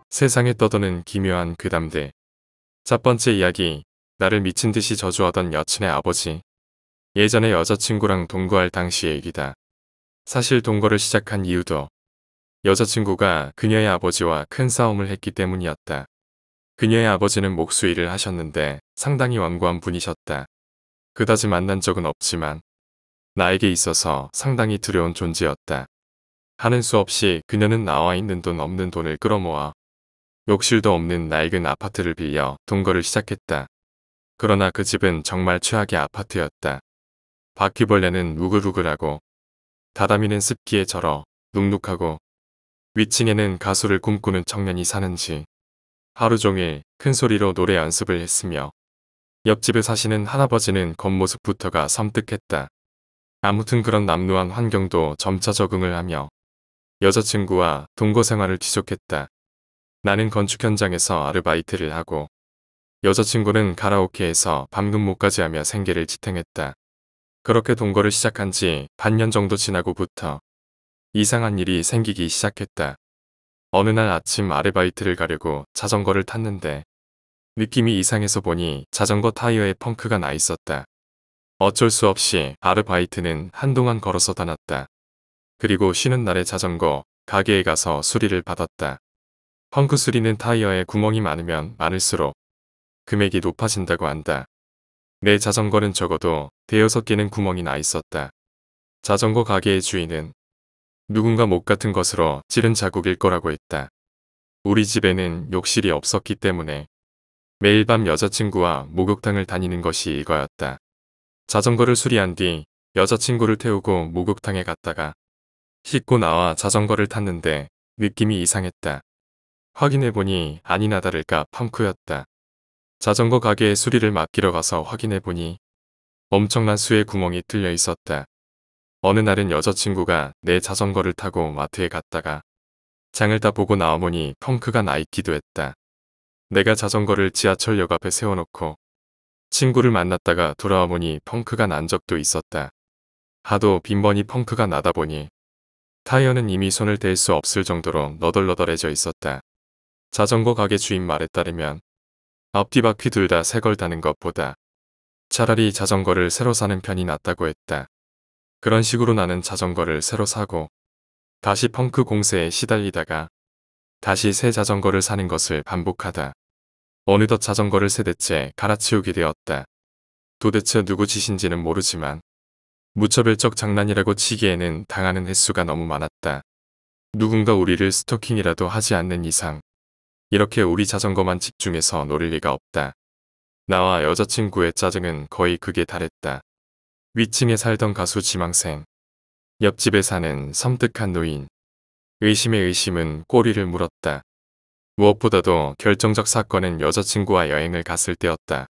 세상에 떠도는 기묘한 괴담들. 첫 번째 이야기, 나를 미친 듯이 저주하던 여친의 아버지. 예전에 여자친구랑 동거할 당시의 일이다. 사실 동거를 시작한 이유도 여자친구가 그녀의 아버지와 큰 싸움을 했기 때문이었다. 그녀의 아버지는 목수 일을 하셨는데 상당히 완고한 분이셨다. 그다지 만난 적은 없지만 나에게 있어서 상당히 두려운 존재였다. 하는 수 없이 그녀는 나와 있는 돈 없는 돈을 끌어모아 욕실도 없는 낡은 아파트를 빌려 동거를 시작했다. 그러나 그 집은 정말 최악의 아파트였다. 바퀴벌레는 우글우글하고 다다미는 습기에 절어 눅눅하고 위층에는 가수를 꿈꾸는 청년이 사는지 하루 종일 큰 소리로 노래 연습을 했으며 옆집에 사시는 할아버지는 겉모습부터가 섬뜩했다. 아무튼 그런 남루한 환경도 점차 적응을 하며 여자친구와 동거 생활을 지속했다. 나는 건축 현장에서 아르바이트를 하고 여자친구는 가라오케에서 밤근무까지 하며 생계를 지탱했다. 그렇게 동거를 시작한 지 반년 정도 지나고부터 이상한 일이 생기기 시작했다. 어느 날 아침 아르바이트를 가려고 자전거를 탔는데 느낌이 이상해서 보니 자전거 타이어에 펑크가 나 있었다. 어쩔 수 없이 아르바이트는 한동안 걸어서 다녔다. 그리고 쉬는 날에 자전거 가게에 가서 수리를 받았다. 펑크 수리는 타이어에 구멍이 많으면 많을수록 금액이 높아진다고 한다. 내 자전거는 적어도 대여섯 개는 구멍이 나 있었다. 자전거 가게의 주인은 누군가 못 같은 것으로 찌른 자국일 거라고 했다. 우리 집에는 욕실이 없었기 때문에 매일 밤 여자친구와 목욕탕을 다니는 것이 일과였다. 자전거를 수리한 뒤 여자친구를 태우고 목욕탕에 갔다가 씻고 나와 자전거를 탔는데 느낌이 이상했다. 확인해보니 아니나 다를까 펑크였다. 자전거 가게에 수리를 맡기러 가서 확인해보니 엄청난 수의 구멍이 뚫려 있었다. 어느 날은 여자친구가 내 자전거를 타고 마트에 갔다가 장을 다 보고 나와보니 펑크가 나 있기도 했다. 내가 자전거를 지하철역 앞에 세워놓고 친구를 만났다가 돌아와보니 펑크가 난 적도 있었다. 하도 빈번히 펑크가 나다 보니 타이어는 이미 손을 댈 수 없을 정도로 너덜너덜해져 있었다. 자전거 가게 주인 말에 따르면 앞뒤 바퀴 둘 다 새 걸 다는 것보다 차라리 자전거를 새로 사는 편이 낫다고 했다. 그런 식으로 나는 자전거를 새로 사고 다시 펑크 공세에 시달리다가 다시 새 자전거를 사는 것을 반복하다. 어느덧 자전거를 세 대째 갈아치우게 되었다. 도대체 누구 짓인지는 모르지만 무차별적 장난이라고 치기에는 당하는 횟수가 너무 많았다. 누군가 우리를 스토킹이라도 하지 않는 이상 이렇게 우리 자전거만 집중해서 노릴 리가 없다. 나와 여자친구의 짜증은 거의 극에 달했다. 위층에 살던 가수 지망생, 옆집에 사는 섬뜩한 노인, 의심의 의심은 꼬리를 물었다. 무엇보다도 결정적 사건은 여자친구와 여행을 갔을 때였다.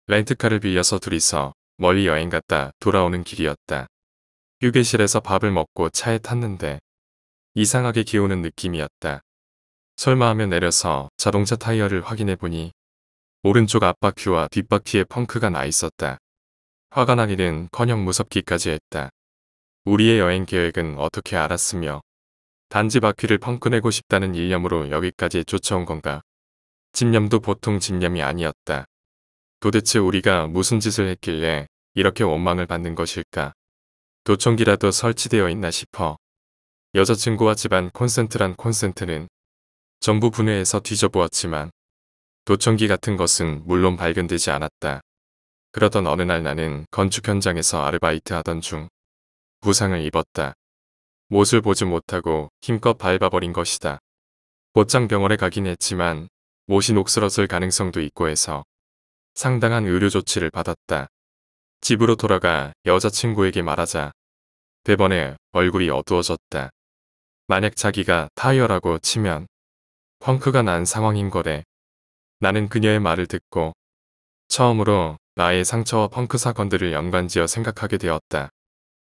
렌트카를 빌려서 둘이서 멀리 여행 갔다 돌아오는 길이었다. 휴게실에서 밥을 먹고 차에 탔는데 이상하게 기우는 느낌이었다. 설마 하며 내려서 자동차 타이어를 확인해보니 오른쪽 앞바퀴와 뒷바퀴에 펑크가 나 있었다. 화가 나기는커녕 무섭기까지 했다. 우리의 여행 계획은 어떻게 알았으며 단지 바퀴를 펑크내고 싶다는 일념으로 여기까지 쫓아온 건가? 집념도 보통 집념이 아니었다. 도대체 우리가 무슨 짓을 했길래 이렇게 원망을 받는 것일까? 도청기라도 설치되어 있나 싶어. 여자친구와 집안 콘센트란 콘센트는 전부 분해해서 뒤져보았지만 도청기 같은 것은 물론 발견되지 않았다. 그러던 어느 날 나는 건축 현장에서 아르바이트 하던 중 부상을 입었다. 못을 보지 못하고 힘껏 밟아버린 것이다. 곧장 병원에 가긴 했지만 못이 녹슬었을 가능성도 있고 해서 상당한 의료 조치를 받았다. 집으로 돌아가 여자친구에게 말하자 대번에 얼굴이 어두워졌다. 만약 자기가 타이어라고 치면 펑크가 난 상황인 거래. 나는 그녀의 말을 듣고 처음으로 나의 상처와 펑크 사건들을 연관지어 생각하게 되었다.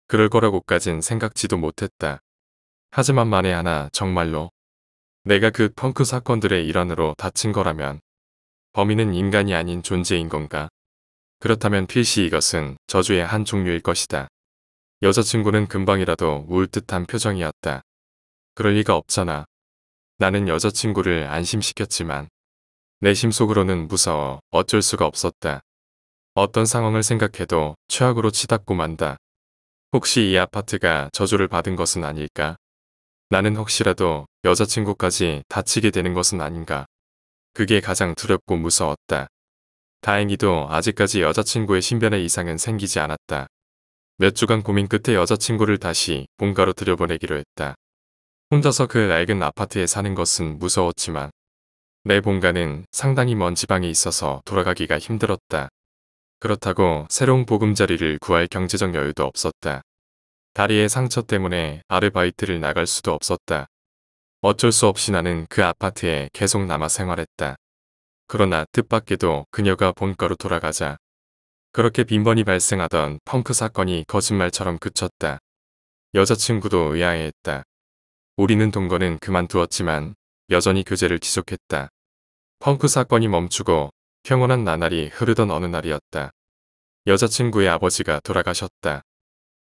그럴 거라고까진 생각지도 못했다. 하지만 만에 하나 정말로 내가 그 펑크 사건들의 일환으로 다친 거라면 범인은 인간이 아닌 존재인 건가? 그렇다면 필시 이것은 저주의 한 종류일 것이다. 여자친구는 금방이라도 울 듯한 표정이었다. 그럴 리가 없잖아. 나는 여자친구를 안심시켰지만 내 심속으로는 무서워 어쩔 수가 없었다. 어떤 상황을 생각해도 최악으로 치닫고 만다. 혹시 이 아파트가 저주를 받은 것은 아닐까? 나는 혹시라도 여자친구까지 다치게 되는 것은 아닌가? 그게 가장 두렵고 무서웠다. 다행히도 아직까지 여자친구의 신변에 이상은 생기지 않았다. 몇 주간 고민 끝에 여자친구를 다시 본가로 들여보내기로 했다. 혼자서 그 낡은 아파트에 사는 것은 무서웠지만 내 본가는 상당히 먼 지방에 있어서 돌아가기가 힘들었다. 그렇다고 새로운 보금자리를 구할 경제적 여유도 없었다. 다리의 상처 때문에 아르바이트를 나갈 수도 없었다. 어쩔 수 없이 나는 그 아파트에 계속 남아 생활했다. 그러나 뜻밖에도 그녀가 본가로 돌아가자 그렇게 빈번히 발생하던 펑크 사건이 거짓말처럼 그쳤다. 여자친구도 의아해했다. 우리는 동거는 그만두었지만 여전히 교제를 지속했다. 펑크 사건이 멈추고 평온한 나날이 흐르던 어느 날이었다. 여자친구의 아버지가 돌아가셨다.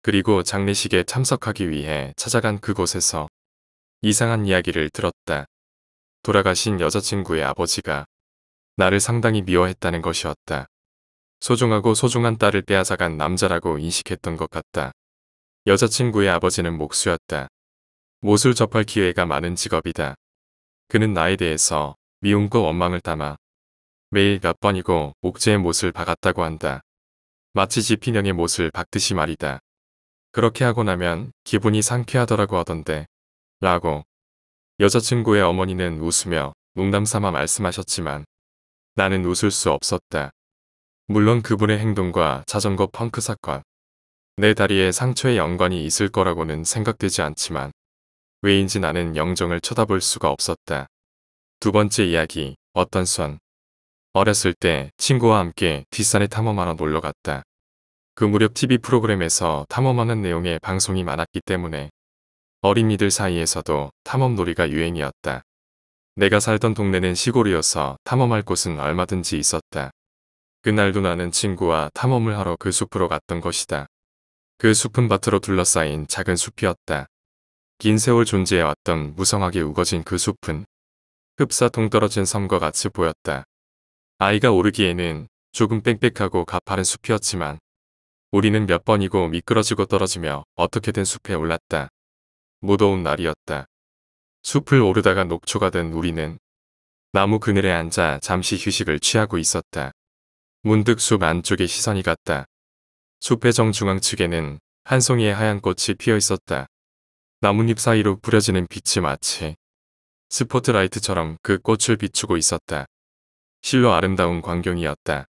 그리고 장례식에 참석하기 위해 찾아간 그곳에서 이상한 이야기를 들었다. 돌아가신 여자친구의 아버지가 나를 상당히 미워했다는 것이었다. 소중하고 소중한 딸을 빼앗아간 남자라고 인식했던 것 같다. 여자친구의 아버지는 목수였다. 못을 접할 기회가 많은 직업이다. 그는 나에 대해서 미움과 원망을 담아 매일 몇 번이고 목재에 못을 박았다고 한다. 마치 지피령의 못을 박듯이 말이다. 그렇게 하고 나면 기분이 상쾌하더라고 하던데. 라고 여자친구의 어머니는 웃으며 농담삼아 말씀하셨지만 나는 웃을 수 없었다. 물론 그분의 행동과 자전거 펑크 사건, 내 다리에 상처에 연관이 있을 거라고는 생각되지 않지만 왜인지 나는 영정을 쳐다볼 수가 없었다. 두 번째 이야기, 어떤 선. 어렸을 때 친구와 함께 뒷산에 탐험하러 놀러 갔다. 그 무렵 TV 프로그램에서 탐험하는 내용의 방송이 많았기 때문에 어린이들 사이에서도 탐험놀이가 유행이었다. 내가 살던 동네는 시골이어서 탐험할 곳은 얼마든지 있었다. 그날도 나는 친구와 탐험을 하러 그 숲으로 갔던 것이다. 그 숲은 밭으로 둘러싸인 작은 숲이었다. 긴 세월 존재해왔던 무성하게 우거진 그 숲은 흡사 동떨어진 섬과 같이 보였다. 아이가 오르기에는 조금 빽빽하고 가파른 숲이었지만 우리는 몇 번이고 미끄러지고 떨어지며 어떻게든 숲에 올랐다. 무더운 날이었다. 숲을 오르다가 녹초가 된 우리는 나무 그늘에 앉아 잠시 휴식을 취하고 있었다. 문득 숲 안쪽에 시선이 갔다. 숲의 정중앙 측에는 한 송이의 하얀 꽃이 피어 있었다. 나뭇잎 사이로 뿌려지는 빛이 마치 스포트라이트처럼 그 꽃을 비추고 있었다. 실로 아름다운 광경이었다.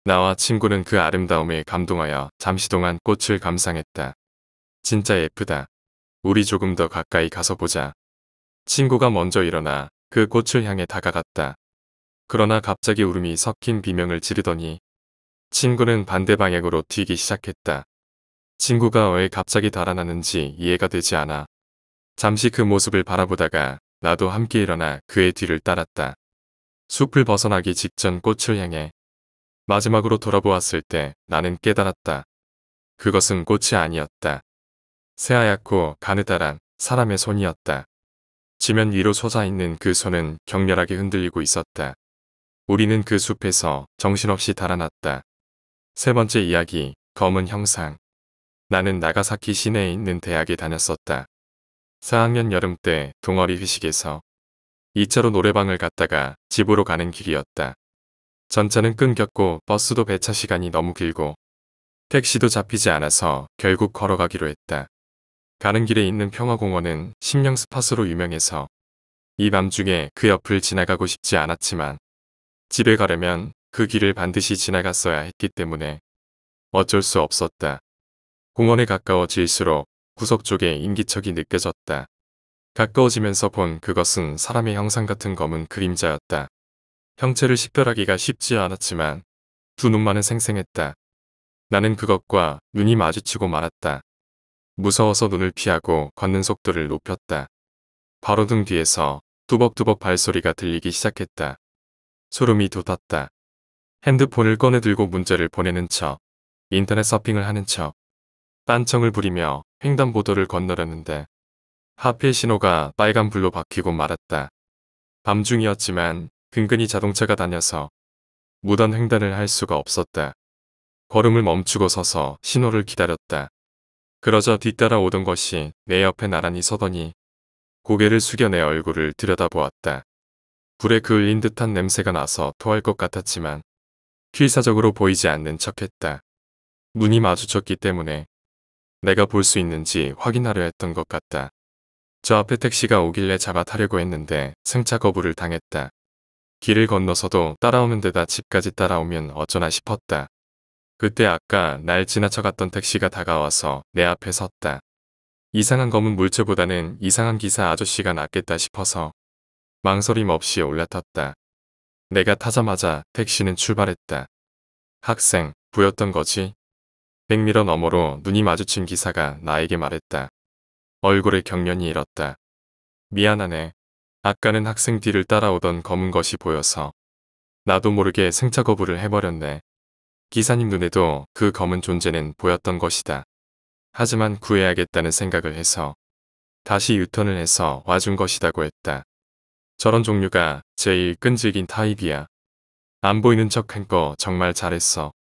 나와 친구는 그 아름다움에 감동하여 잠시 동안 꽃을 감상했다. 진짜 예쁘다. 우리 조금 더 가까이 가서 보자. 친구가 먼저 일어나 그 꽃을 향해 다가갔다. 그러나 갑자기 울음이 섞인 비명을 지르더니 친구는 반대 방향으로 튀기 시작했다. 친구가 왜 갑자기 달아나는지 이해가 되지 않아. 잠시 그 모습을 바라보다가 나도 함께 일어나 그의 뒤를 따랐다. 숲을 벗어나기 직전 꽃을 향해 마지막으로 돌아보았을 때 나는 깨달았다. 그것은 꽃이 아니었다. 새하얗고 가느다란 사람의 손이었다. 지면 위로 솟아있는 그 손은 격렬하게 흔들리고 있었다. 우리는 그 숲에서 정신없이 달아났다. 세 번째 이야기, 검은 형상. 나는 나가사키 시내에 있는 대학에 다녔었다. 4학년 여름 때 동아리 회식에서 2차로 노래방을 갔다가 집으로 가는 길이었다. 전차는 끊겼고 버스도 배차 시간이 너무 길고 택시도 잡히지 않아서 결국 걸어가기로 했다. 가는 길에 있는 평화공원은 심령 스팟으로 유명해서 이 밤중에 그 옆을 지나가고 싶지 않았지만 집에 가려면 그 길을 반드시 지나갔어야 했기 때문에 어쩔 수 없었다. 공원에 가까워질수록 구석 쪽에 인기척이 느껴졌다. 가까워지면서 본 그것은 사람의 형상 같은 검은 그림자였다. 형체를 식별하기가 쉽지 않았지만 두 눈만은 생생했다. 나는 그것과 눈이 마주치고 말았다. 무서워서 눈을 피하고 걷는 속도를 높였다. 바로 등 뒤에서 뚜벅뚜벅 발소리가 들리기 시작했다. 소름이 돋았다. 핸드폰을 꺼내들고 문자를 보내는 척, 인터넷 서핑을 하는 척, 딴청을 부리며 횡단보도를 건너려는데 하필 신호가 빨간불로 바뀌고 말았다. 밤중이었지만 근근히 자동차가 다녀서 무단 횡단을 할 수가 없었다. 걸음을 멈추고 서서 신호를 기다렸다. 그러자 뒤따라 오던 것이 내 옆에 나란히 서더니 고개를 숙여 내 얼굴을 들여다보았다. 불에 그을린 듯한 냄새가 나서 토할 것 같았지만 필사적으로 보이지 않는 척했다. 눈이 마주쳤기 때문에 내가 볼 수 있는지 확인하려 했던 것 같다. 저 앞에 택시가 오길래 잡아 타려고 했는데 승차 거부를 당했다. 길을 건너서도 따라오는 데다 집까지 따라오면 어쩌나 싶었다. 그때 아까 날 지나쳐갔던 택시가 다가와서 내 앞에 섰다. 이상한 검은 물체보다는 이상한 기사 아저씨가 낫겠다 싶어서 망설임 없이 올라탔다. 내가 타자마자 택시는 출발했다. 학생, 보였던 거지? 백미러 너머로 눈이 마주친 기사가 나에게 말했다. 얼굴에 경련이 일었다. 미안하네. 아까는 학생 뒤를 따라오던 검은 것이 보여서 나도 모르게 승차 거부를 해버렸네. 기사님 눈에도 그 검은 존재는 보였던 것이다. 하지만 구해야겠다는 생각을 해서 다시 유턴을 해서 와준 것이다고 했다. 저런 종류가 제일 끈질긴 타입이야. 안 보이는 척한 거 정말 잘했어.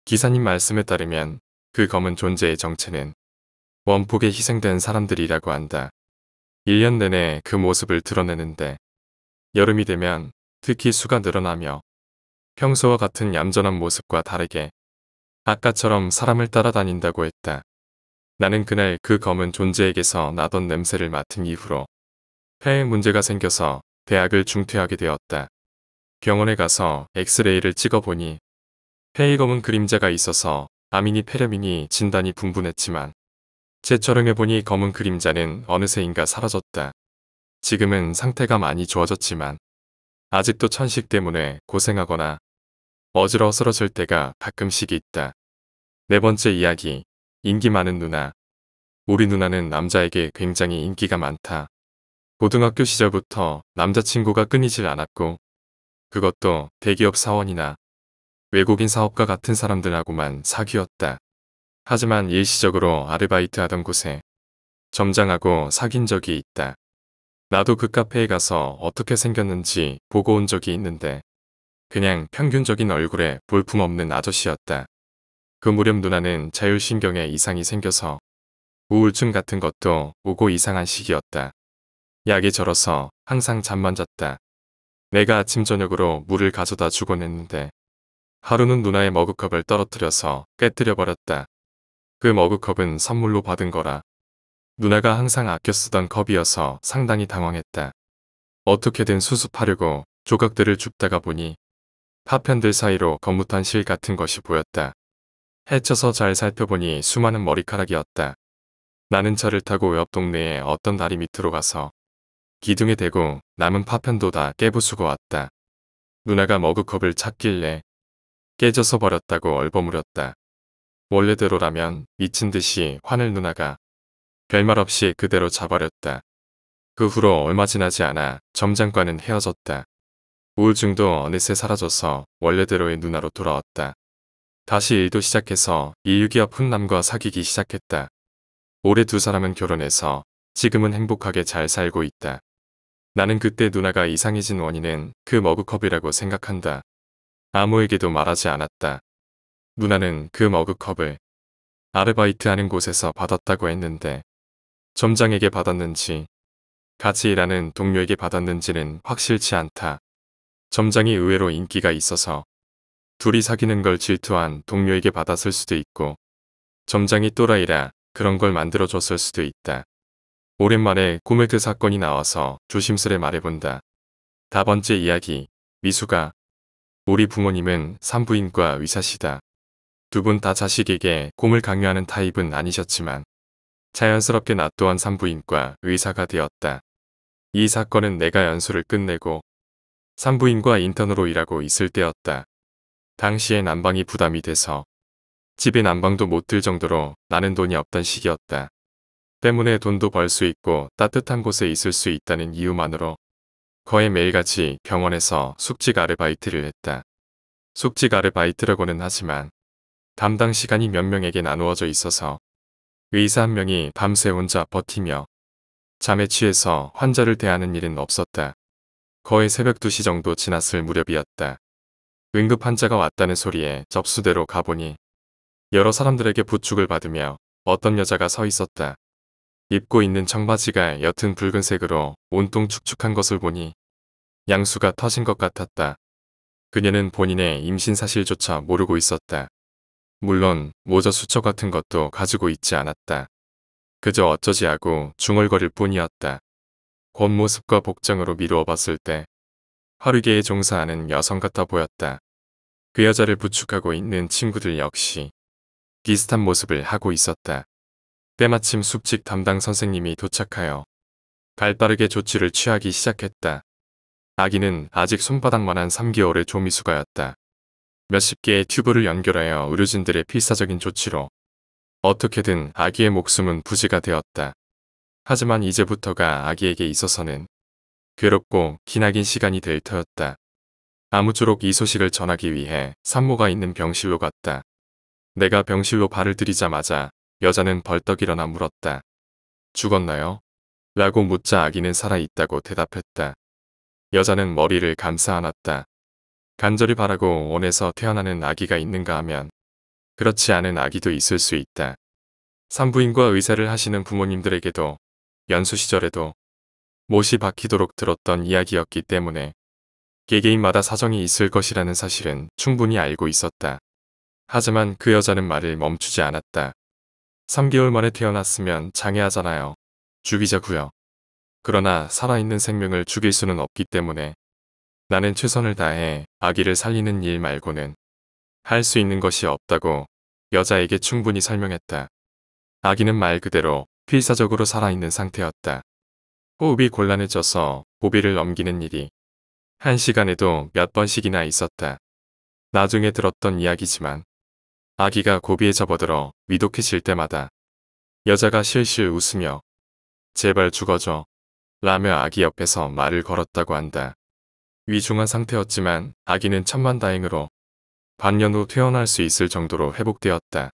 기사님 말씀에 따르면 그 검은 존재의 정체는 원폭에 희생된 사람들이라고 한다. 1년 내내 그 모습을 드러내는데 여름이 되면 특히 수가 늘어나며 평소와 같은 얌전한 모습과 다르게 아까처럼 사람을 따라다닌다고 했다. 나는 그날 그 검은 존재에게서 나던 냄새를 맡은 이후로 폐에 문제가 생겨서 대학을 중퇴하게 되었다. 병원에 가서 엑스레이를 찍어보니 폐에 검은 그림자가 있어서 암이니 폐렴이니 진단이 분분했지만 재촬영해보니 검은 그림자는 어느새인가 사라졌다. 지금은 상태가 많이 좋아졌지만 아직도 천식 때문에 고생하거나 어지러워 쓰러질 때가 가끔씩 있다. 네 번째 이야기, 인기 많은 누나. 우리 누나는 남자에게 굉장히 인기가 많다. 고등학교 시절부터 남자친구가 끊이질 않았고 그것도 대기업 사원이나 외국인 사업가 같은 사람들하고만 사귀었다. 하지만 일시적으로 아르바이트 하던 곳에 점장하고 사귄 적이 있다. 나도 그 카페에 가서 어떻게 생겼는지 보고 온 적이 있는데 그냥 평균적인 얼굴에 볼품없는 아저씨였다. 그 무렵 누나는 자율신경에 이상이 생겨서 우울증 같은 것도 오고 이상한 시기였다. 약에 절어서 항상 잠만 잤다. 내가 아침 저녁으로 물을 가져다 주곤 했는데 하루는 누나의 머그컵을 떨어뜨려서 깨뜨려 버렸다. 그 머그컵은 선물로 받은 거라 누나가 항상 아껴 쓰던 컵이어서 상당히 당황했다. 어떻게든 수습하려고 조각들을 줍다가 보니 파편들 사이로 거뭇한 실 같은 것이 보였다. 헤쳐서 잘 살펴보니 수많은 머리카락이었다. 나는 차를 타고 옆 동네에 어떤 다리 밑으로 가서 기둥에 대고 남은 파편도 다 깨부수고 왔다. 누나가 머그컵을 찾길래 깨져서 버렸다고 얼버무렸다. 원래대로라면 미친 듯이 화낼 누나가 별말 없이 그대로 자버렸다. 그 후로 얼마 지나지 않아 점장과는 헤어졌다. 우울증도 어느새 사라져서 원래대로의 누나로 돌아왔다. 다시 일도 시작해서 인류기업 훈남과 사귀기 시작했다. 올해 두 사람은 결혼해서 지금은 행복하게 잘 살고 있다. 나는 그때 누나가 이상해진 원인은 그 머그컵이라고 생각한다. 아무에게도 말하지 않았다. 누나는 그 머그컵을 아르바이트하는 곳에서 받았다고 했는데 점장에게 받았는지 같이 일하는 동료에게 받았는지는 확실치 않다. 점장이 의외로 인기가 있어서 둘이 사귀는 걸 질투한 동료에게 받았을 수도 있고 점장이 또라이라 그런 걸 만들어줬을 수도 있다. 오랜만에 꿈에 그 사건이 나와서 조심스레 말해본다. 다번째 이야기, 미수가. 우리 부모님은 산부인과 의사시다. 두 분 다 자식에게 꿈을 강요하는 타입은 아니셨지만 자연스럽게 나 또한 산부인과 의사가 되었다. 이 사건은 내가 연수를 끝내고 산부인과 인턴으로 일하고 있을 때였다. 당시에 난방이 부담이 돼서 집에 난방도 못 들 정도로 나는 돈이 없던 시기였다. 때문에 돈도 벌 수 있고 따뜻한 곳에 있을 수 있다는 이유만으로 거의 매일같이 병원에서 숙직 아르바이트를 했다. 숙직 아르바이트라고는 하지만 담당 시간이 몇 명에게 나누어져 있어서 의사 한 명이 밤새 혼자 버티며 잠에 취해서 환자를 대하는 일은 없었다. 거의 새벽 2시 정도 지났을 무렵이었다. 응급 환자가 왔다는 소리에 접수대로 가보니 여러 사람들에게 부축을 받으며 어떤 여자가 서 있었다. 입고 있는 청바지가 옅은 붉은색으로 온통 축축한 것을 보니 양수가 터진 것 같았다. 그녀는 본인의 임신 사실조차 모르고 있었다. 물론 모저 수첩 같은 것도 가지고 있지 않았다. 그저 어쩌지 하고 중얼거릴 뿐이었다. 겉모습과 복장으로 미루어 봤을 때 화류계에 종사하는 여성 같아 보였다. 그 여자를 부축하고 있는 친구들 역시 비슷한 모습을 하고 있었다. 때마침 숙직 담당 선생님이 도착하여 발빠르게 조치를 취하기 시작했다. 아기는 아직 손바닥만한 3개월의 조미수가였다. 몇십 개의 튜브를 연결하여 의료진들의 필사적인 조치로 어떻게든 아기의 목숨은 부지가 되었다. 하지만 이제부터가 아기에게 있어서는 괴롭고 기나긴 시간이 될 터였다. 아무쪼록 이 소식을 전하기 위해 산모가 있는 병실로 갔다. 내가 병실로 발을 들이자마자 여자는 벌떡 일어나 물었다. 죽었나요? 라고 묻자 아기는 살아있다고 대답했다. 여자는 머리를 감싸 안았다. 간절히 바라고 원해서 태어나는 아기가 있는가 하면 그렇지 않은 아기도 있을 수 있다. 산부인과 의사를 하시는 부모님들에게도 연수 시절에도 못이 박히도록 들었던 이야기였기 때문에 개개인마다 사정이 있을 것이라는 사실은 충분히 알고 있었다. 하지만 그 여자는 말을 멈추지 않았다. 3개월 만에 태어났으면 장애하잖아요. 죽이자고요. 그러나 살아있는 생명을 죽일 수는 없기 때문에 나는 최선을 다해 아기를 살리는 일 말고는 할 수 있는 것이 없다고 여자에게 충분히 설명했다. 아기는 말 그대로 필사적으로 살아있는 상태였다. 호흡이 곤란해져서 고비를 넘기는 일이 1시간에도 몇 번씩이나 있었다. 나중에 들었던 이야기지만 아기가 고비에 접어들어 위독해질 때마다 여자가 실실 웃으며 제발 죽어줘 라며 아기 옆에서 말을 걸었다고 한다. 위중한 상태였지만 아기는 천만다행으로 반년 후 퇴원할 수 있을 정도로 회복되었다.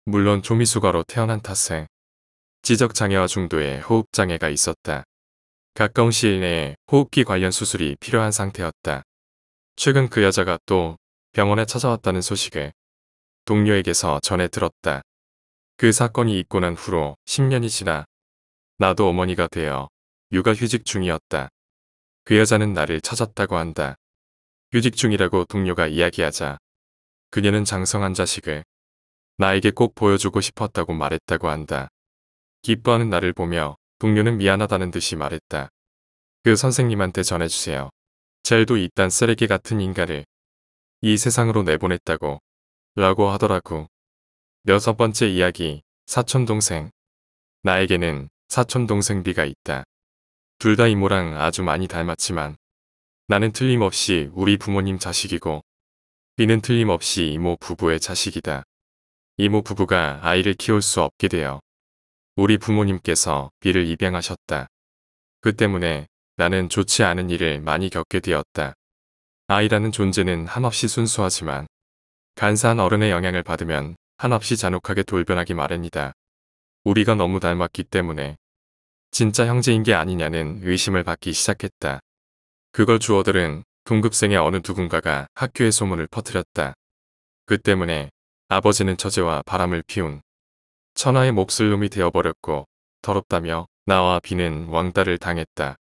물론 조미수가로 태어난 탓에 지적장애와 중도의 호흡장애가 있었다. 가까운 시일 내에 호흡기 관련 수술이 필요한 상태였다. 최근 그 여자가 또 병원에 찾아왔다는 소식을 동료에게서 전해 들었다. 그 사건이 있고 난 후로 10년이 지나 나도 어머니가 되어 육아휴직 중이었다. 그 여자는 나를 찾았다고 한다. 휴직 중이라고 동료가 이야기하자 그녀는 장성한 자식을 나에게 꼭 보여주고 싶었다고 말했다고 한다. 기뻐하는 나를 보며 동료는 미안하다는 듯이 말했다. 그 선생님한테 전해주세요. 젤도 이딴 쓰레기 같은 인간을 이 세상으로 내보냈다고 라고 하더라고. 6번째 이야기, 사촌동생. 나에게는 사촌동생 B가 있다. 둘 다 이모랑 아주 많이 닮았지만 나는 틀림없이 우리 부모님 자식이고 B는 틀림없이 이모 부부의 자식이다. 이모 부부가 아이를 키울 수 없게 되어 우리 부모님께서 B를 입양하셨다. 그 때문에 나는 좋지 않은 일을 많이 겪게 되었다. 아이라는 존재는 한없이 순수하지만 간사한 어른의 영향을 받으면 한없이 잔혹하게 돌변하기 마련이다. 우리가 너무 닮았기 때문에 진짜 형제인 게 아니냐는 의심을 받기 시작했다. 그걸 주워들은 동급생의 어느 누군가가 학교에 소문을 퍼뜨렸다. 그 때문에 아버지는 처제와 바람을 피운 천하의 몹쓸 놈이 되어버렸고 더럽다며 나와 B는 왕따를 당했다.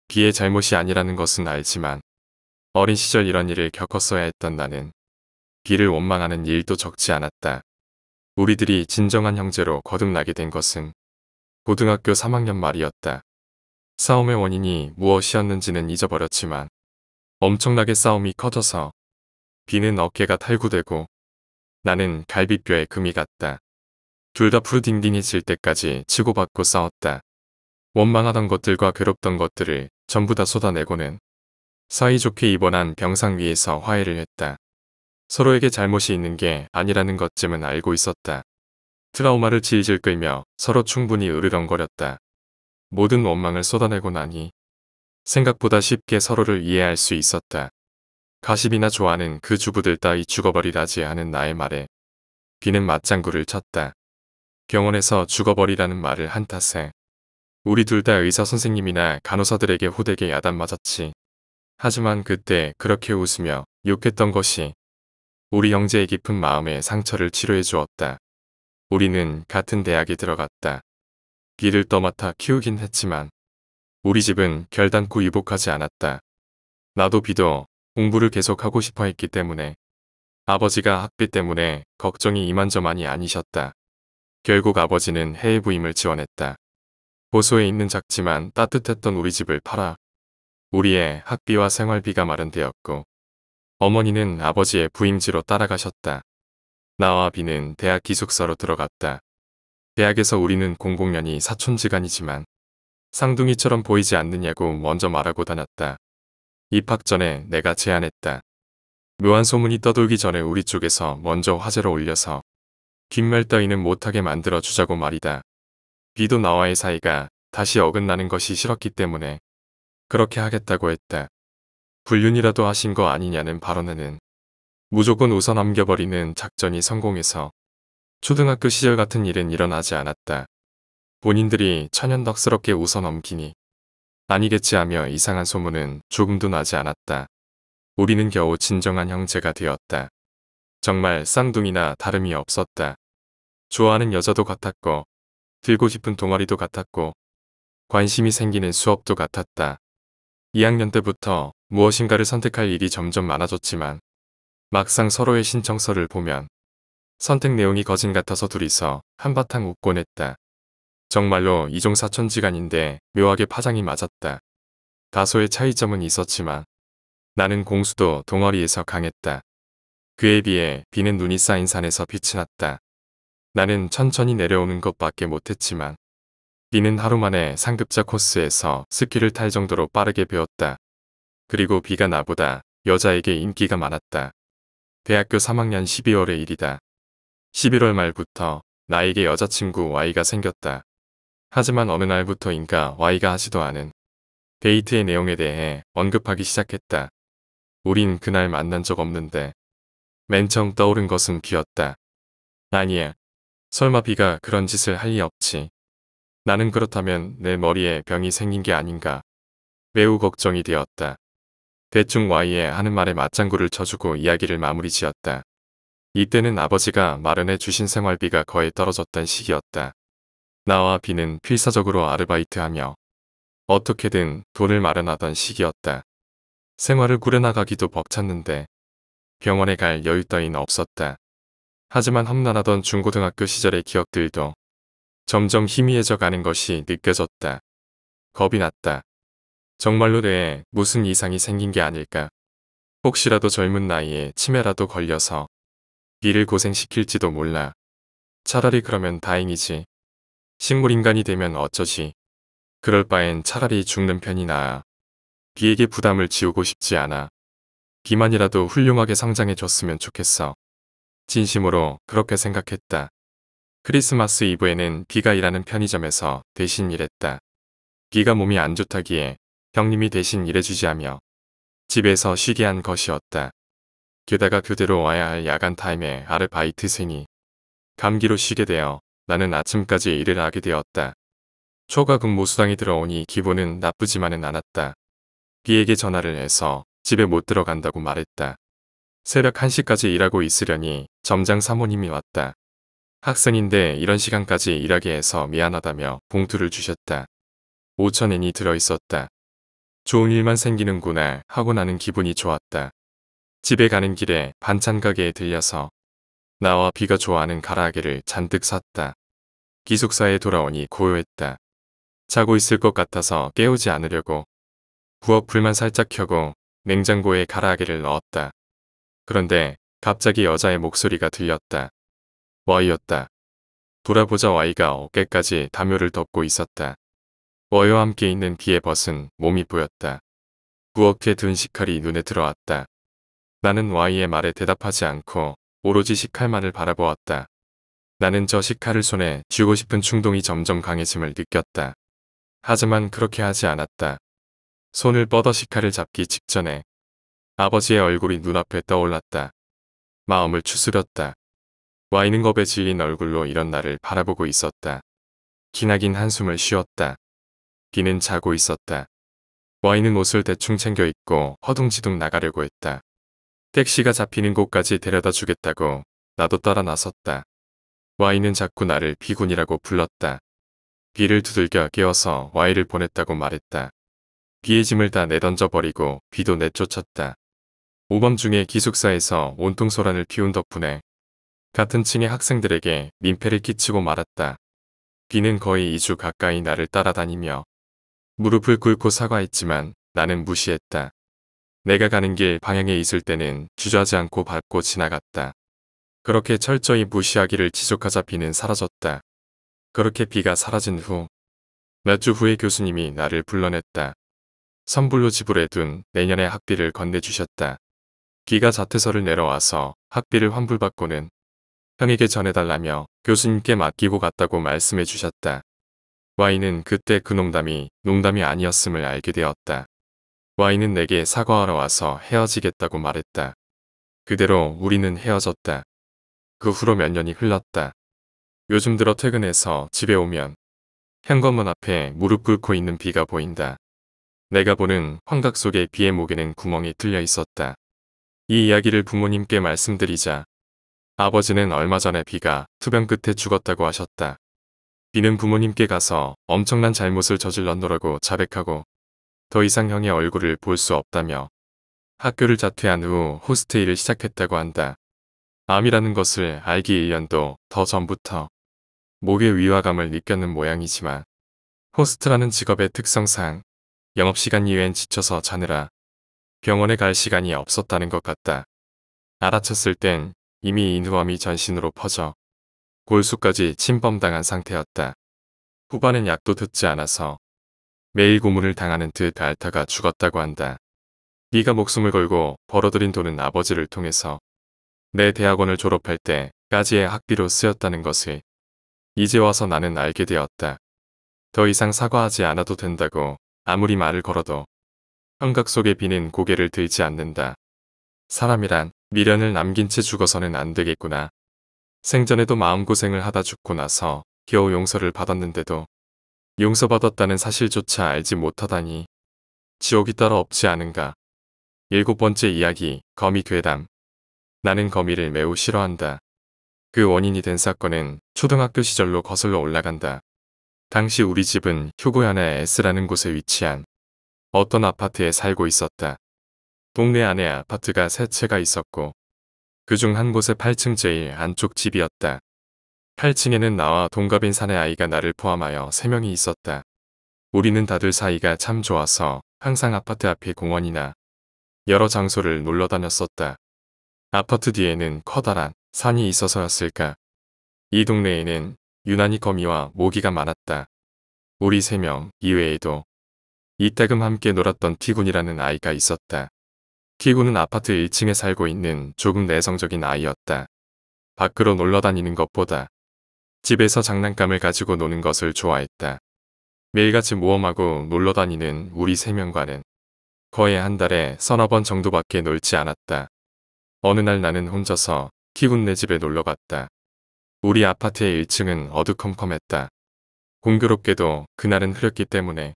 B의 잘못이 아니라는 것은 알지만 어린 시절 이런 일을 겪었어야 했던 나는 B를 원망하는 일도 적지 않았다. 우리들이 진정한 형제로 거듭나게 된 것은 고등학교 3학년 말이었다. 싸움의 원인이 무엇이었는지는 잊어버렸지만 엄청나게 싸움이 커져서 B는 어깨가 탈구되고 나는 갈비뼈에 금이 갔다. 둘 다 푸르딩딩해질 때까지 치고받고 싸웠다. 원망하던 것들과 괴롭던 것들을 전부 다 쏟아내고는 사이좋게 입원한 병상 위에서 화해를 했다. 서로에게 잘못이 있는 게 아니라는 것쯤은 알고 있었다. 트라우마를 질질 끌며 서로 충분히 으르렁거렸다. 모든 원망을 쏟아내고 나니 생각보다 쉽게 서로를 이해할 수 있었다. 가십이나 좋아하는 그 주부들 따위 죽어버리라지 하는 나의 말에 B는 맞장구를 쳤다. 병원에서 죽어버리라는 말을 한 탓에 우리 둘 다 의사 선생님이나 간호사들에게 호되게 야단 맞았지. 하지만 그때 그렇게 웃으며 욕했던 것이 우리 형제의 깊은 마음에 상처를 치료해 주었다. 우리는 같은 대학에 들어갔다. 비를 떠맡아 키우긴 했지만 우리 집은 결단코 유복하지 않았다. 나도 비도 공부를 계속하고 싶어 했기 때문에 아버지가 학비 때문에 걱정이 이만저만이 아니셨다. 결국 아버지는 해외 부임을 지원했다. 호소에 있는 작지만 따뜻했던 우리 집을 팔아 우리의 학비와 생활비가 마련되었고 어머니는 아버지의 부임지로 따라가셨다. 나와 비는 대학 기숙사로 들어갔다. 대학에서 우리는 공복년이 사촌지간이지만 쌍둥이처럼 보이지 않느냐고 먼저 말하고 다녔다. 입학 전에 내가 제안했다. 묘한 소문이 떠돌기 전에 우리 쪽에서 먼저 화제로 올려서 귓말 따위는 못하게 만들어 주자고 말이다. 비도 나와의 사이가 다시 어긋나는 것이 싫었기 때문에 그렇게 하겠다고 했다. 불륜이라도 하신 거 아니냐는 발언에는 무조건 웃어 넘겨버리는 작전이 성공해서 초등학교 시절 같은 일은 일어나지 않았다. 본인들이 천연덕스럽게 웃어 넘기니 아니겠지 하며 이상한 소문은 조금도 나지 않았다. 우리는 겨우 진정한 형제가 되었다. 정말 쌍둥이나 다름이 없었다. 좋아하는 여자도 같았고 들고 싶은 동아리도 같았고 관심이 생기는 수업도 같았다. 2학년 때부터 무엇인가를 선택할 일이 점점 많아졌지만 막상 서로의 신청서를 보면 선택 내용이 거진 같아서 둘이서 한바탕 웃곤 했다. 정말로 이종사촌지간인데 묘하게 파장이 맞았다. 다소의 차이점은 있었지만 나는 공수도 동아리에서 강했다. 그에 비해 비는 눈이 쌓인 산에서 빛이 났다. 나는 천천히 내려오는 것밖에 못했지만 비는 하루 만에 상급자 코스에서 스키를 탈 정도로 빠르게 배웠다. 그리고 비가 나보다 여자에게 인기가 많았다. 대학교 3학년 12월의 일이다. 11월 말부터 나에게 여자친구 Y가 생겼다. 하지만 어느 날부터인가 Y가 하지도 않은 데이트의 내용에 대해 언급하기 시작했다. 우린 그날 만난 적 없는데 맨 처음 떠오른 것은 비였다. 아니야. 설마 비가 그런 짓을 할 리 없지. 나는 그렇다면 내 머리에 병이 생긴 게 아닌가. 매우 걱정이 되었다. 대충 Y의 하는 말에 맞장구를 쳐주고 이야기를 마무리 지었다. 이때는 아버지가 마련해 주신 생활비가 거의 떨어졌던 시기였다. 나와 비는 필사적으로 아르바이트하며 어떻게든 돈을 마련하던 시기였다. 생활을 꾸려나가기도 벅찼는데 병원에 갈 여유 따윈 없었다. 하지만 험난하던 중고등학교 시절의 기억들도 점점 희미해져 가는 것이 느껴졌다. 겁이 났다. 정말로 뇌에 무슨 이상이 생긴 게 아닐까. 혹시라도 젊은 나이에 치매라도 걸려서 비를 고생시킬지도 몰라. 차라리 그러면 다행이지. 식물인간이 되면 어쩌지. 그럴 바엔 차라리 죽는 편이 나아. 비에게 부담을 지우고 싶지 않아. 비만이라도 훌륭하게 성장해줬으면 좋겠어. 진심으로 그렇게 생각했다. 크리스마스 이브에는 비가 일하는 편의점에서 대신 일했다. 비가 몸이 안 좋다기에 형님이 대신 일해주지 하며 집에서 쉬게 한 것이었다. 게다가 교대로 와야 할 야간 타임에 아르바이트생이 감기로 쉬게 되어 나는 아침까지 일을 하게 되었다. 초과 근무 수당이 들어오니 기분은 나쁘지만은 않았다. 비에게 전화를 해서 집에 못 들어간다고 말했다. 새벽 1시까지 일하고 있으려니 점장 사모님이 왔다. 학생인데 이런 시간까지 일하게 해서 미안하다며 봉투를 주셨다. 5,000엔이 들어있었다. 좋은 일만 생기는구나 하고 나는 기분이 좋았다. 집에 가는 길에 반찬 가게에 들려서 나와 비가 좋아하는 가라아게를 잔뜩 샀다. 기숙사에 돌아오니 고요했다. 자고 있을 것 같아서 깨우지 않으려고 부엌 불만 살짝 켜고 냉장고에 가라아게를 넣었다. 그런데 갑자기 여자의 목소리가 들렸다. Y였다. 돌아보자 Y가 어깨까지 담요를 덮고 있었다. Y와 함께 있는 비에 벗은 몸이 보였다. 부엌에 든 식칼이 눈에 들어왔다. 나는 Y의 말에 대답하지 않고 오로지 식칼만을 바라보았다. 나는 저 식칼을 손에 쥐고 싶은 충동이 점점 강해짐을 느꼈다. 하지만 그렇게 하지 않았다. 손을 뻗어 식칼을 잡기 직전에 아버지의 얼굴이 눈앞에 떠올랐다. 마음을 추스렸다. Y는 겁에 질린 얼굴로 이런 나를 바라보고 있었다. 기나긴 한숨을 쉬었다. 비는 자고 있었다. 와인은 옷을 대충 챙겨 입고 허둥지둥 나가려고 했다. 택시가 잡히는 곳까지 데려다 주겠다고 나도 따라 나섰다. 와인은 자꾸 나를 비군이라고 불렀다. 비를 두들겨 깨워서 와이를 보냈다고 말했다. 비의 짐을 다 내던져 버리고 비도 내쫓았다. 오밤 중에 기숙사에서 온통 소란을 피운 덕분에 같은 층의 학생들에게 민폐를 끼치고 말았다. 비는 거의 2주 가까이 나를 따라다니며 무릎을 꿇고 사과했지만 나는 무시했다. 내가 가는 길 방향에 있을 때는 주저하지 않고 밟고 지나갔다. 그렇게 철저히 무시하기를 지속하자 비는 사라졌다. 그렇게 비가 사라진 후 몇 주 후에 교수님이 나를 불러냈다. 선불로 지불해둔 내년의 학비를 건네주셨다. 비가 자퇴서를 내려와서 학비를 환불받고는 형에게 전해달라며 교수님께 맡기고 갔다고 말씀해 주셨다. Y는 그때 그 농담이 아니었음을 알게 되었다. Y는 내게 사과하러 와서 헤어지겠다고 말했다. 그대로 우리는 헤어졌다. 그 후로 몇 년이 흘렀다. 요즘 들어 퇴근해서 집에 오면 현관문 앞에 무릎 꿇고 있는 비가 보인다. 내가 보는 환각 속의 비의 목에는 구멍이 뚫려 있었다. 이 이야기를 부모님께 말씀드리자 아버지는 얼마 전에 비가 투병 끝에 죽었다고 하셨다. 비는 부모님께 가서 엄청난 잘못을 저질렀노라고 자백하고 더 이상 형의 얼굴을 볼 수 없다며 학교를 자퇴한 후 호스트 일을 시작했다고 한다. 암이라는 것을 알기 1년도 더 전부터 목의 위화감을 느꼈는 모양이지만 호스트라는 직업의 특성상 영업시간 이외엔 지쳐서 자느라 병원에 갈 시간이 없었다는 것 같다. 알아챘을 땐 이미 인후암이 전신으로 퍼져 골수까지 침범당한 상태였다. 후반엔 약도 듣지 않아서 매일 고문을 당하는 듯 앓다가 죽었다고 한다. 네가 목숨을 걸고 벌어들인 돈은 아버지를 통해서 내 대학원을 졸업할 때까지의 학비로 쓰였다는 것을 이제 와서 나는 알게 되었다. 더 이상 사과하지 않아도 된다고 아무리 말을 걸어도 환각 속의 비는 고개를 들지 않는다. 사람이란 미련을 남긴 채 죽어서는 안 되겠구나. 생전에도 마음고생을 하다 죽고 나서 겨우 용서를 받았는데도 용서받았다는 사실조차 알지 못하다니 지옥이 따로 없지 않은가. 7번째 이야기, 거미 괴담. 나는 거미를 매우 싫어한다. 그 원인이 된 사건은 초등학교 시절로 거슬러 올라간다. 당시 우리 집은 효고현의 S라는 곳에 위치한 어떤 아파트에 살고 있었다. 동네 안에 아파트가 3채가 있었고 그중 한 곳의 8층 제일 안쪽 집이었다. 8층에는 나와 동갑인 사내 아이가 나를 포함하여 3명이 있었다. 우리는 다들 사이가 참 좋아서 항상 아파트 앞에 공원이나 여러 장소를 놀러 다녔었다. 아파트 뒤에는 커다란 산이 있어서였을까. 이 동네에는 유난히 거미와 모기가 많았다. 우리 3명 이외에도 이따금 함께 놀았던 티군이라는 아이가 있었다. 티군은 아파트 1층에 살고 있는 조금 내성적인 아이였다. 밖으로 놀러 다니는 것보다 집에서 장난감을 가지고 노는 것을 좋아했다. 매일같이 모험하고 놀러 다니는 우리 3명과는 거의 한 달에 서너 번 정도밖에 놀지 않았다. 어느 날 나는 혼자서 티군네 집에 놀러 갔다. 우리 아파트의 1층은 어두컴컴했다. 공교롭게도 그날은 흐렸기 때문에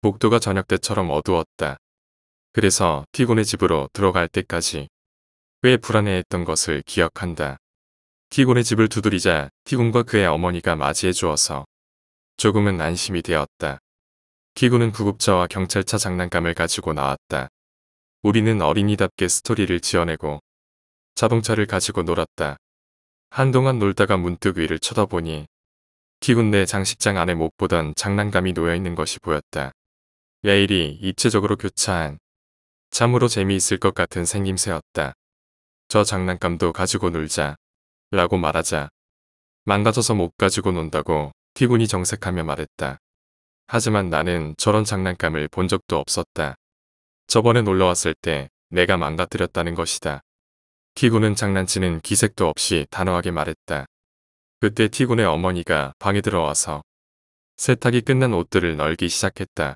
복도가 저녁 때처럼 어두웠다. 그래서 티군의 집으로 들어갈 때까지 꽤 불안해했던 것을 기억한다. 티군의 집을 두드리자 티군과 그의 어머니가 맞이해 주어서 조금은 안심이 되었다. 티군은 구급차와 경찰차 장난감을 가지고 나왔다. 우리는 어린이답게 스토리를 지어내고 자동차를 가지고 놀았다. 한동안 놀다가 문득 위를 쳐다보니 티군 내 장식장 안에 못 보던 장난감이 놓여있는 것이 보였다. 레일이 입체적으로 교차한 참으로 재미있을 것 같은 생김새였다. 저 장난감도 가지고 놀자 라고 말하자 망가져서 못 가지고 논다고 티군이 정색하며 말했다. 하지만 나는 저런 장난감을 본 적도 없었다. 저번에 놀러왔을 때 내가 망가뜨렸다는 것이다. 티군은 장난치는 기색도 없이 단호하게 말했다. 그때 티군의 어머니가 방에 들어와서 세탁이 끝난 옷들을 널기 시작했다.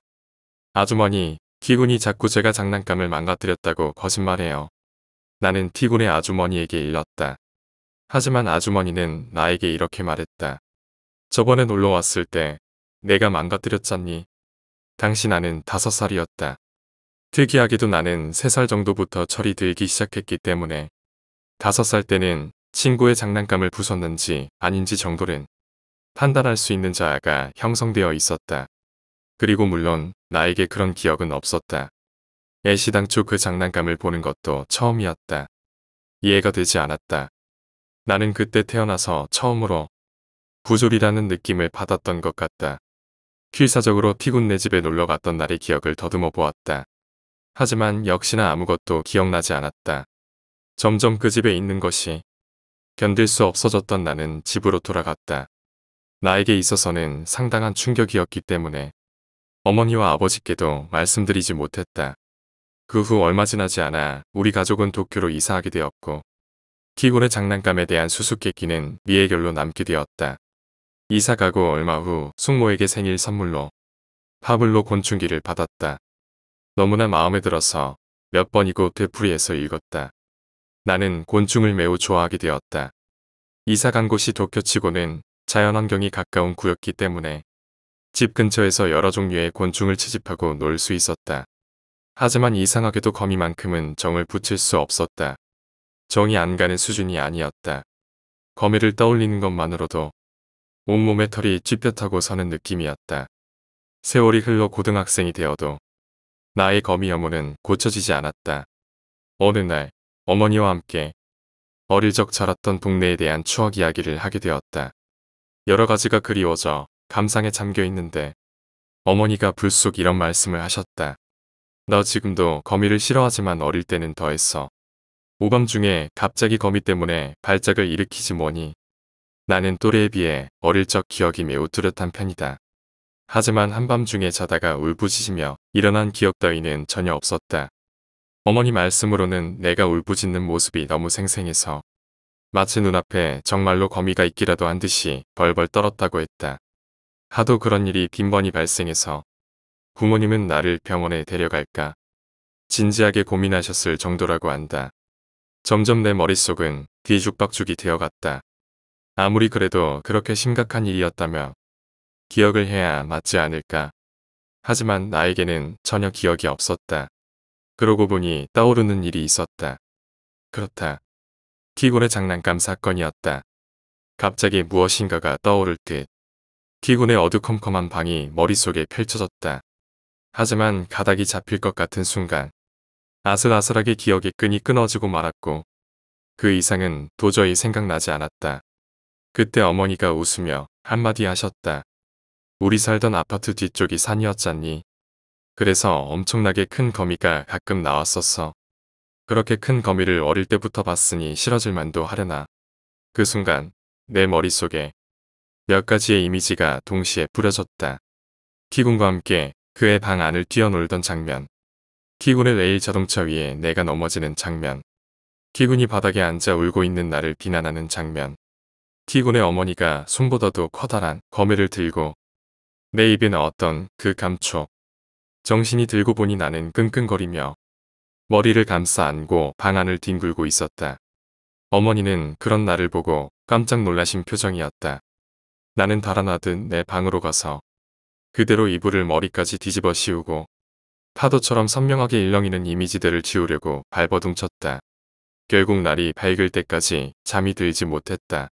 아주머니, 티군이 자꾸 제가 장난감을 망가뜨렸다고 거짓말해요. 나는 티군의 아주머니에게 일렀다. 하지만 아주머니는 나에게 이렇게 말했다. 저번에 놀러 왔을 때 내가 망가뜨렸잖니. 당시 나는 5살이었다. 특이하게도 나는 3살 정도부터 철이 들기 시작했기 때문에 5살 때는 친구의 장난감을 부쉈는지 아닌지 정도는 판단할 수 있는 자아가 형성되어 있었다. 그리고 물론 나에게 그런 기억은 없었다. 애시당초 그 장난감을 보는 것도 처음이었다. 이해가 되지 않았다. 나는 그때 태어나서 처음으로 부조리라는 느낌을 받았던 것 같다. 필사적으로 티군네 집에 놀러 갔던 날의 기억을 더듬어 보았다. 하지만 역시나 아무것도 기억나지 않았다. 점점 그 집에 있는 것이 견딜 수 없어졌던 나는 집으로 돌아갔다. 나에게 있어서는 상당한 충격이었기 때문에 어머니와 아버지께도 말씀드리지 못했다. 그 후 얼마 지나지 않아 우리 가족은 도쿄로 이사하게 되었고 키군의 장난감에 대한 수수께끼는 미해결로 남게 되었다. 이사 가고 얼마 후 숙모에게 생일 선물로 파블로 곤충기를 받았다. 너무나 마음에 들어서 몇 번이고 되풀이해서 읽었다. 나는 곤충을 매우 좋아하게 되었다. 이사 간 곳이 도쿄치고는 자연환경이 가까운 구였기 때문에 집 근처에서 여러 종류의 곤충을 채집하고 놀 수 있었다. 하지만 이상하게도 거미만큼은 정을 붙일 수 없었다. 정이 안 가는 수준이 아니었다. 거미를 떠올리는 것만으로도 온몸에 털이 찌뼛하고 서는 느낌이었다. 세월이 흘러 고등학생이 되어도 나의 거미 혐오는 고쳐지지 않았다. 어느 날 어머니와 함께 어릴 적 자랐던 동네에 대한 추억 이야기를 하게 되었다. 여러 가지가 그리워져 감상에 잠겨 있는데 어머니가 불쑥 이런 말씀을 하셨다. 너 지금도 거미를 싫어하지만 어릴 때는 더했어. 오밤중에 갑자기 거미 때문에 발작을 일으키지 뭐니. 나는 또래에 비해 어릴 적 기억이 매우 뚜렷한 편이다. 하지만 한밤중에 자다가 울부짖으며 일어난 기억 따위는 전혀 없었다. 어머니 말씀으로는 내가 울부짖는 모습이 너무 생생해서 마치 눈앞에 정말로 거미가 있기라도 한 듯이 벌벌 떨었다고 했다. 하도 그런 일이 빈번히 발생해서 부모님은 나를 병원에 데려갈까 진지하게 고민하셨을 정도라고 한다. 점점 내 머릿속은 뒤죽박죽이 되어갔다. 아무리 그래도 그렇게 심각한 일이었다며 기억을 해야 맞지 않을까. 하지만 나에게는 전혀 기억이 없었다. 그러고 보니 떠오르는 일이 있었다. 그렇다. 키군의 장난감 사건이었다. 갑자기 무엇인가가 떠오를 듯 키군의 어두컴컴한 방이 머릿속에 펼쳐졌다. 하지만 가닥이 잡힐 것 같은 순간 아슬아슬하게 기억의 끈이 끊어지고 말았고 그 이상은 도저히 생각나지 않았다. 그때 어머니가 웃으며 한마디 하셨다. 우리 살던 아파트 뒤쪽이 산이었잖니. 그래서 엄청나게 큰 거미가 가끔 나왔었어. 그렇게 큰 거미를 어릴 때부터 봤으니 싫어질 만도 하려나. 그 순간 내 머릿속에 몇 가지의 이미지가 동시에 뿌려졌다. 키군과 함께 그의 방 안을 뛰어놀던 장면. 키군의 레일 자동차 위에 내가 넘어지는 장면. 키군이 바닥에 앉아 울고 있는 나를 비난하는 장면. 키군의 어머니가 손보다도 커다란 거미를 들고 내 입에 넣었던 그 감촉. 정신이 들고 보니 나는 끙끙거리며 머리를 감싸 안고 방 안을 뒹굴고 있었다. 어머니는 그런 나를 보고 깜짝 놀라신 표정이었다. 나는 달아나듯 내 방으로 가서 그대로 이불을 머리까지 뒤집어 씌우고 파도처럼 선명하게 일렁이는 이미지들을 지우려고 발버둥쳤다. 결국 날이 밝을 때까지 잠이 들지 못했다.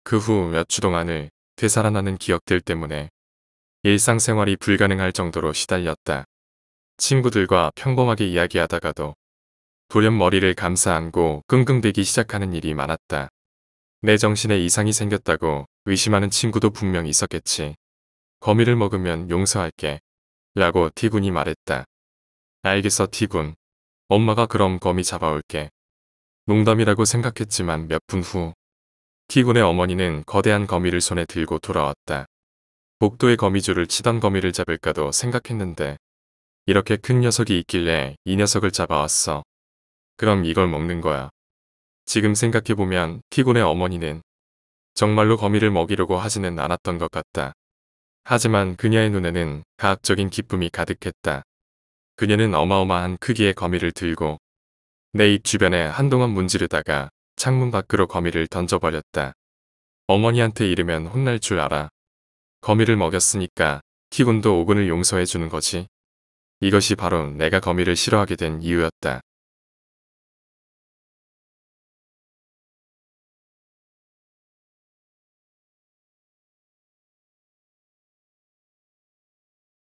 그 후 몇 주 동안을 되살아나는 기억들 때문에 일상생활이 불가능할 정도로 시달렸다. 친구들과 평범하게 이야기하다가도 돌연 머리를 감싸 안고 끙끙대기 시작하는 일이 많았다. 내 정신에 이상이 생겼다고 의심하는 친구도 분명 있었겠지. 거미를 먹으면 용서할게. 라고 티군이 말했다. 알겠어 티군. 엄마가 그럼 거미 잡아올게. 농담이라고 생각했지만 몇 분 후 티군의 어머니는 거대한 거미를 손에 들고 돌아왔다. 복도에 거미줄을 치던 거미를 잡을까도 생각했는데 이렇게 큰 녀석이 있길래 이 녀석을 잡아왔어. 그럼 이걸 먹는 거야. 지금 생각해보면 티군의 어머니는 정말로 거미를 먹이려고 하지는 않았던 것 같다. 하지만 그녀의 눈에는 가학적인 기쁨이 가득했다. 그녀는 어마어마한 크기의 거미를 들고 내 입 주변에 한동안 문지르다가 창문 밖으로 거미를 던져버렸다. 어머니한테 이르면 혼날 줄 알아. 거미를 먹였으니까 키군도 오근을 용서해 주는 거지. 이것이 바로 내가 거미를 싫어하게 된 이유였다.